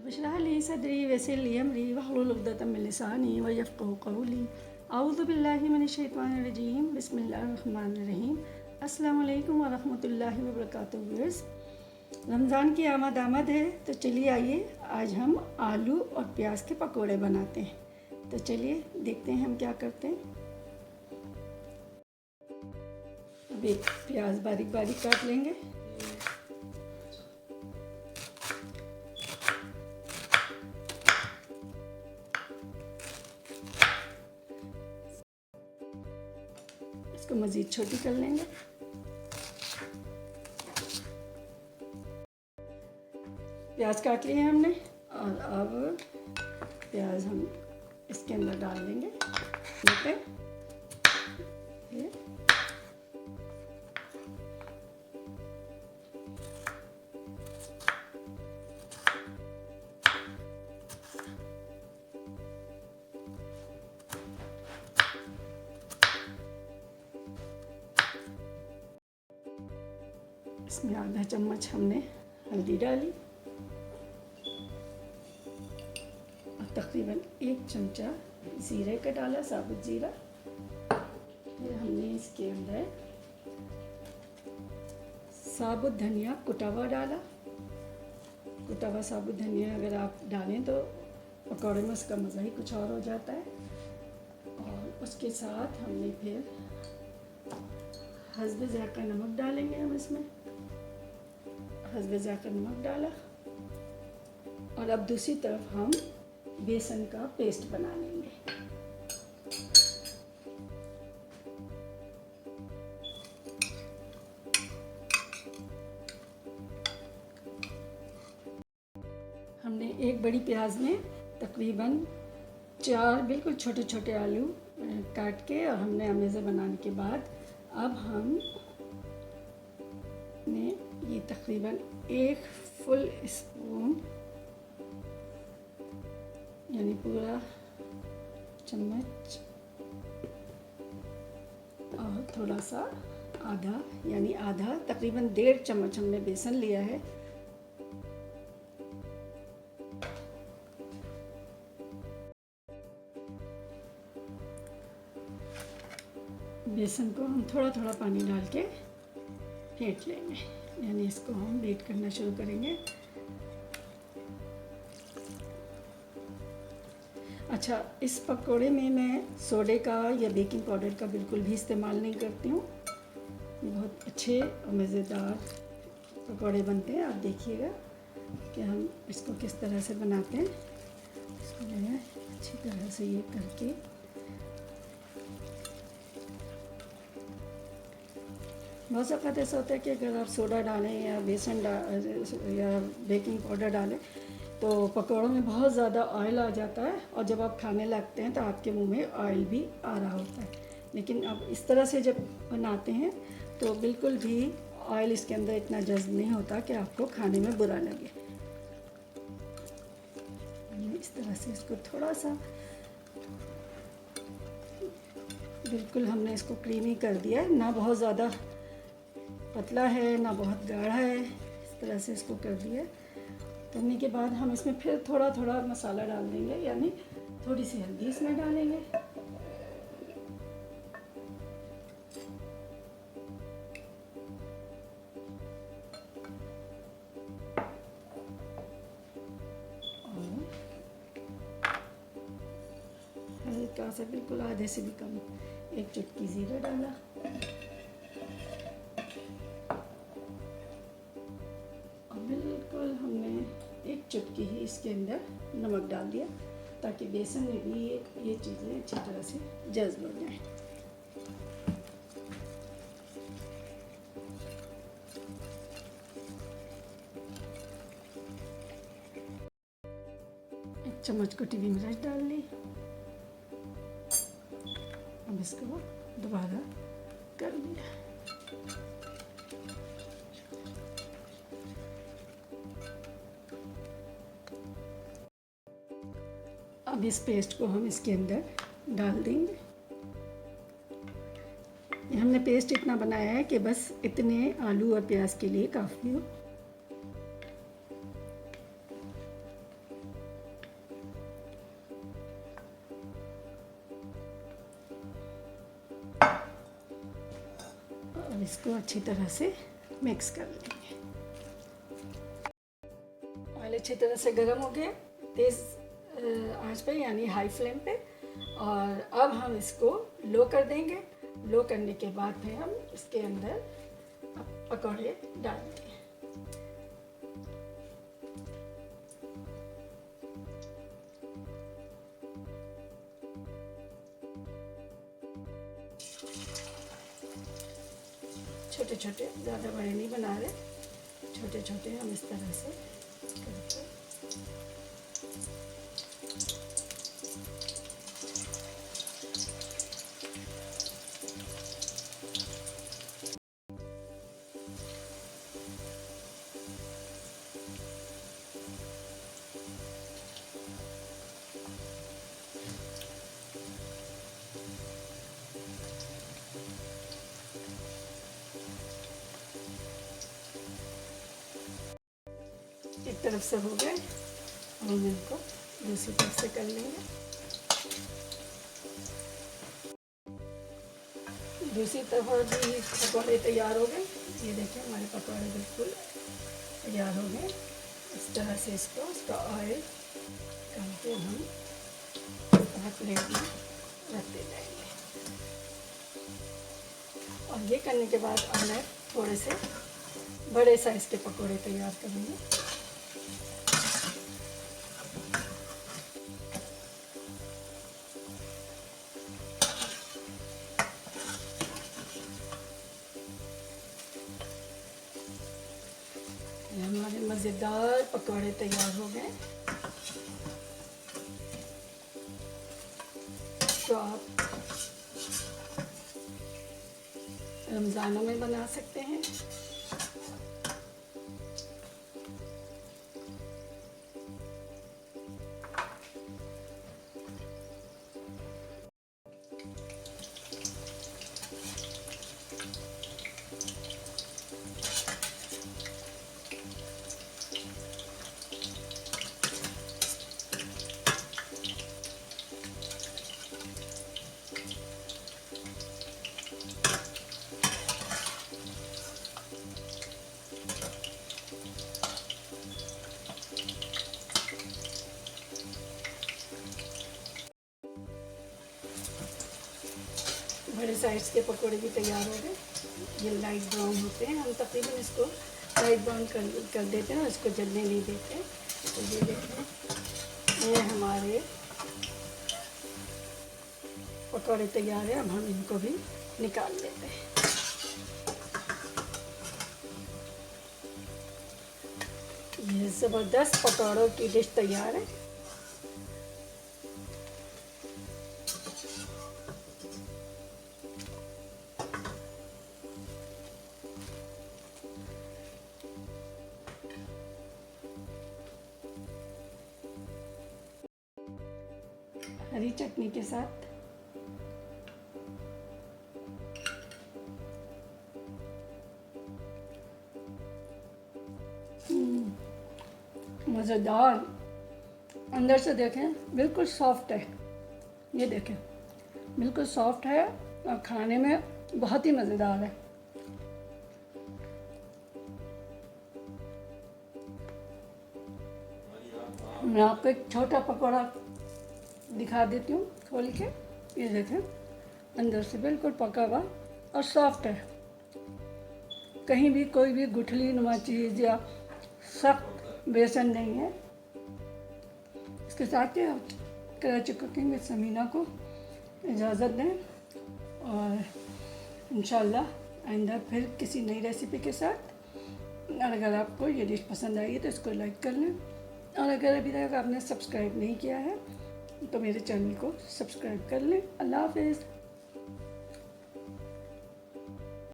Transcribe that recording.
रब इश्रह ली सदरी वयस्सिर ली अमरी वहलुल उक़दतम मिन लिसानी यफ़क़हू क़ौली। अऊज़ु बिल्लाहि मिनश शैतानिर रजीम बिस्मिल्लाहिर रहमानिर रहीम। अस्सलामु अलैकुम व रहमतुल्लाहि व बरकातुहू। रमज़ान की आमद है, तो चलिए आइए आज हम आलू और प्याज के पकोड़े बनाते हैं। तो चलिए देखते हैं हम क्या करते हैं। अब एक प्याज बारीक बारीक काट लेंगे। इसको मज़ीद छोटी कर लेंगे। प्याज काट लिए हमने और अब प्याज हम इसके अंदर डाल देंगे। इसमें आधा चम्मच हमने हल्दी डाली और तकरीबन 1 चमचा ज़ीरे का डाला, साबुत ज़ीरा। फिर हमने इसके अंदर साबुत धनिया कुटा हुआ डाला। कुटा हुआ साबुत धनिया अगर आप डालें तो पकौड़े में उसका मज़ा ही कुछ और हो जाता है। और उसके साथ हमने फिर हस्बे ज़ायक़ा नमक डालेंगे। हम इसमें हस्बे ज़ायक़ा नमक डाला और अब दूसरी तरफ हम बेसन का पेस्ट बना लेंगे। हमने एक बड़ी प्याज में तकरीबन 4 बिल्कुल छोटे छोटे आलू काट के और हमने अमेज़े बनाने के बाद अब हम ने ये तकरीबन 1 फुल स्पून यानी पूरा चम्मच और थोड़ा सा आधा यानी आधा तकरीबन 1.5 चम्मच हमने बेसन लिया है। बेसन को हम थोड़ा थोड़ा पानी डाल के फेंट लेंगे, यानी इसको हम बीट करना शुरू करेंगे। अच्छा, इस पकोड़े में मैं सोडे का या बेकिंग पाउडर का बिल्कुल भी इस्तेमाल नहीं करती हूँ। बहुत अच्छे और मज़ेदार पकोड़े बनते हैं। आप देखिएगा कि हम इसको किस तरह से बनाते हैं। इसको जो है अच्छी तरह से ये करके बहुत वक़्त ऐसा होता है कि अगर आप सोडा डालें या बेसन या बेकिंग पाउडर डालें तो पकौड़ों में बहुत ज़्यादा ऑयल आ जाता है और जब आप खाने लगते हैं तो आपके मुंह में ऑयल भी आ रहा होता है। लेकिन अब इस तरह से जब बनाते हैं तो बिल्कुल भी ऑयल इसके अंदर इतना जज्ब नहीं होता कि आपको खाने में बुरा लगे। इस तरह से इसको थोड़ा सा बिल्कुल हमने इसको क्रीमी कर दिया है, ना बहुत ज़्यादा पतला है ना बहुत गाढ़ा है। इस तरह से इसको कर दिया। करने के बाद हम इसमें फिर थोड़ा थोड़ा मसाला डाल देंगे, यानी थोड़ी सी हल्दी इसमें डालेंगे। और हल्का सा बिल्कुल आधे से भी कम 1 चुटकी ज़ीरा डाला। बिल्कुल हमने 1 चुटकी ही इसके अंदर नमक डाल दिया ताकि बेसन में भी ये चीज़ें अच्छी तरह से जज्ब हो जाएं। एक चम्मच कुटी हुई मिर्च डाल ली। अब इसको दोबारा कर दिया। अब इस पेस्ट को हम इसके अंदर डाल देंगे। हमने पेस्ट इतना बनाया है कि बस इतने आलू और प्याज के लिए काफ़ी हो। इसको अच्छी तरह से मिक्स कर लेंगे। ऑयल अच्छी तरह से गर्म हो गया तेज़ आंच पे यानी हाई फ्लेम पे, और अब हम इसको लो कर देंगे। लो करने के बाद फिर हम इसके अंदर पकौड़े डालेंगे। छोटे छोटे, ज़्यादा बड़े नहीं बना रहे, छोटे छोटे हम इस तरह से करके एक तरफ से हो गए, अब हम इनको दूसरी तरफ से कर लेंगे। दूसरी तरफ भी पकौड़े तैयार हो गए। ये देखिए हमारे पकौड़े बिल्कुल तैयार हो गए। इस तरह से इसका ऑयल करके हम प्लेट में रखते जाएंगे। और ये करने के बाद अब मैं थोड़े से बड़े साइज़ के पकौड़े तैयार करूँगी। हमारे मज़ेदार पकौड़े तैयार हो गए। तो आप रमज़ानों में बना सकते हैं। बड़े साइज़ के पकौड़े भी तैयार हो गए। ये लाइट ब्राउन होते हैं, हम तकरीबन इसको लाइट ब्राउन कर देते हैं, इसको जलने नहीं देते। तो ये देखें, ये हमारे पकौड़े तैयार है। अब हम इनको भी निकाल लेते हैं। ये ज़बरदस्त पकौड़ों की डिश तैयार है। हरी चटनी के साथ मज़ेदार। अंदर से देखें बिल्कुल सॉफ्ट है, ये देखें बिल्कुल सॉफ्ट है और खाने में बहुत ही मज़ेदार है। मैं आपको एक छोटा पकौड़ा दिखा देती हूँ खोल के। ये देखें अंदर से बिल्कुल पका हुआ और सॉफ्ट है, कहीं भी कोई भी गुठली नुमा चीज़ या सख्त बेसन नहीं है। इसके साथ ही कराची कुकिंग विद समीना को इजाज़त दें, और इंशाल्लाह आइंदा फिर किसी नई रेसिपी के साथ। और अगर आपको ये डिश पसंद आई है तो इसको लाइक कर लें, और अगर अभी तक आपने सब्सक्राइब नहीं किया है तो मेरे चैनल को सब्सक्राइब कर लें। अल्लाह हाफ़िज़।